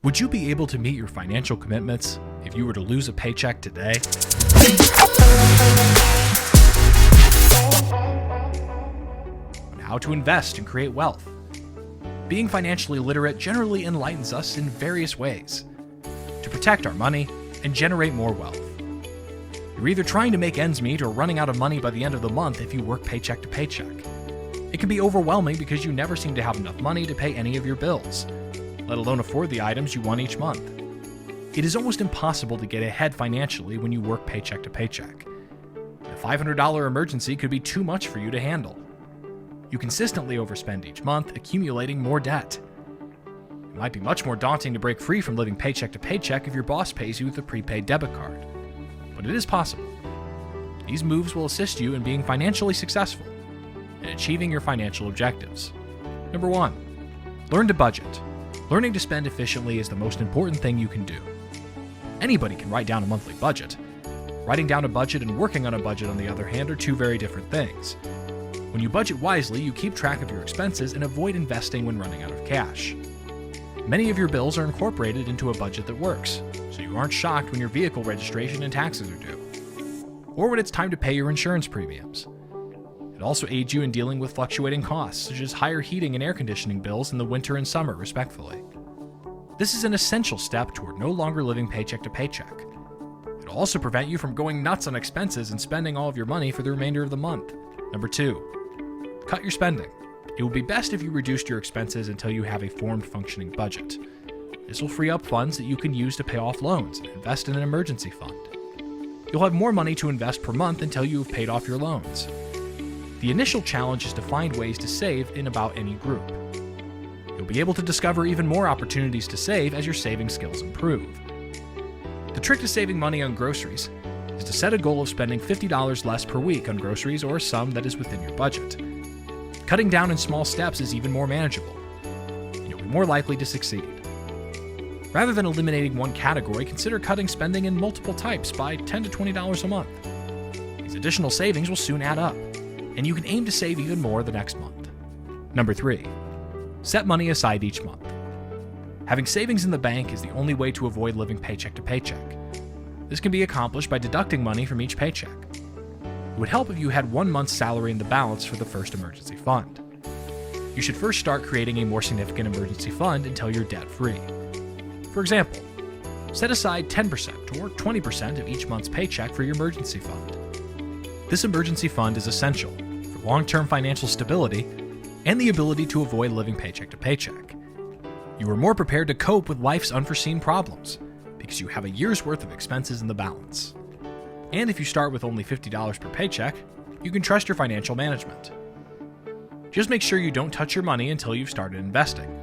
Would you be able to meet your financial commitments if you were to lose a paycheck today? On how to invest and create wealth. Being financially literate generally enlightens us in various ways to protect our money and generate more wealth. You're either trying to make ends meet or running out of money by the end of the month if you work paycheck to paycheck. It can be overwhelming because you never seem to have enough money to pay any of your bills, let alone afford the items you want each month. It is almost impossible to get ahead financially when you work paycheck to paycheck. A $500 emergency could be too much for you to handle. You consistently overspend each month, accumulating more debt. It might be much more daunting to break free from living paycheck to paycheck if your boss pays you with a prepaid debit card. But it is possible. These moves will assist you in being financially successful and achieving your financial objectives. Number 1, learn to budget. Learning to spend efficiently is the most important thing you can do. Anybody can write down a monthly budget. Writing down a budget and working on a budget, on the other hand, are two very different things. When you budget wisely, you keep track of your expenses and avoid investing when running out of cash. Many of your bills are incorporated into a budget that works, so you aren't shocked when your vehicle registration and taxes are due, or when it's time to pay your insurance premiums. It also aids you in dealing with fluctuating costs, such as higher heating and air conditioning bills in the winter and summer, respectively. This is an essential step toward no longer living paycheck to paycheck. It'll also prevent you from going nuts on expenses and spending all of your money for the remainder of the month. Number 2, cut your spending. It would be best if you reduced your expenses until you have a formed, functioning budget. This will free up funds that you can use to pay off loans and invest in an emergency fund. You'll have more money to invest per month until you have paid off your loans. The initial challenge is to find ways to save in about any group. You'll be able to discover even more opportunities to save as your saving skills improve. The trick to saving money on groceries is to set a goal of spending $50 less per week on groceries or a sum that is within your budget. Cutting down in small steps is even more manageable, and you'll be more likely to succeed. Rather than eliminating one category, consider cutting spending in multiple types by $10 to $20 a month. These additional savings will soon add up, and you can aim to save even more the next month. Number 3, set money aside each month. Having savings in the bank is the only way to avoid living paycheck to paycheck. This can be accomplished by deducting money from each paycheck. It would help if you had 1 month's salary in the balance for the first emergency fund. You should first start creating a more significant emergency fund until you're debt-free. For example, set aside 10% or 20% of each month's paycheck for your emergency fund. This emergency fund is essential for long-term financial stability and the ability to avoid living paycheck to paycheck. You are more prepared to cope with life's unforeseen problems because you have a year's worth of expenses in the balance. And if you start with only $50 per paycheck, you can trust your financial management. Just make sure you don't touch your money until you've started investing.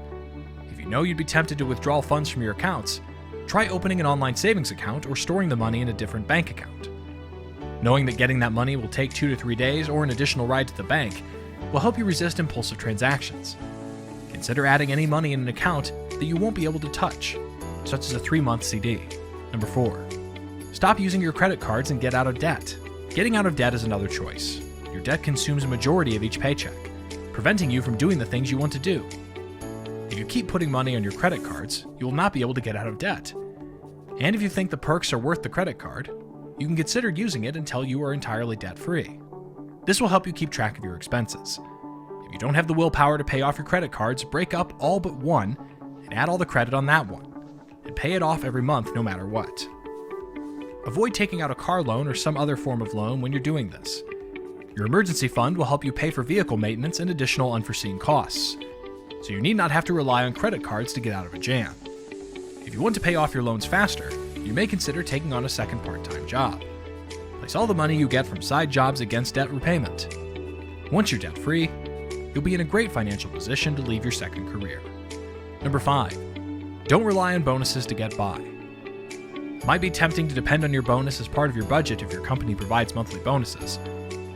If you know you'd be tempted to withdraw funds from your accounts, try opening an online savings account or storing the money in a different bank account. Knowing that getting that money will take 2 to 3 days or an additional ride to the bank will help you resist impulsive transactions. Consider adding any money in an account that you won't be able to touch, such as a 3-month CD. Number 4, stop using your credit cards and get out of debt. Getting out of debt is another choice. Your debt consumes a majority of each paycheck, preventing you from doing the things you want to do. If you keep putting money on your credit cards, you will not be able to get out of debt. And if you think the perks are worth the credit card, you can consider using it until you are entirely debt-free. This will help you keep track of your expenses. If you don't have the willpower to pay off your credit cards, break up all but one and add all the credit on that one, and pay it off every month no matter what. Avoid taking out a car loan or some other form of loan when you're doing this. Your emergency fund will help you pay for vehicle maintenance and additional unforeseen costs, so you need not have to rely on credit cards to get out of a jam. If you want to pay off your loans faster, you may consider taking on a second part-time job. Place all the money you get from side jobs against debt repayment. Once you're debt-free, you'll be in a great financial position to leave your second career. Number 5, don't rely on bonuses to get by. It might be tempting to depend on your bonus as part of your budget if your company provides monthly bonuses.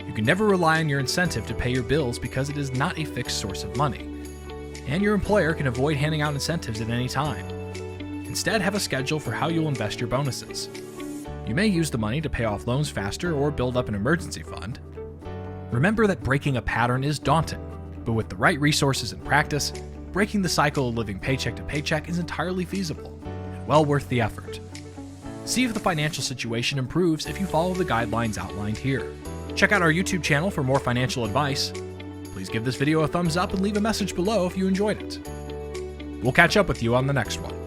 You can never rely on your incentive to pay your bills because it is not a fixed source of money, and your employer can avoid handing out incentives at any time. Instead, have a schedule for how you'll invest your bonuses. You may use the money to pay off loans faster or build up an emergency fund. Remember that breaking a pattern is daunting, but with the right resources and practice, breaking the cycle of living paycheck to paycheck is entirely feasible and well worth the effort. See if the financial situation improves if you follow the guidelines outlined here. Check out our YouTube channel for more financial advice. Please give this video a thumbs up and leave a message below if you enjoyed it. We'll catch up with you on the next one.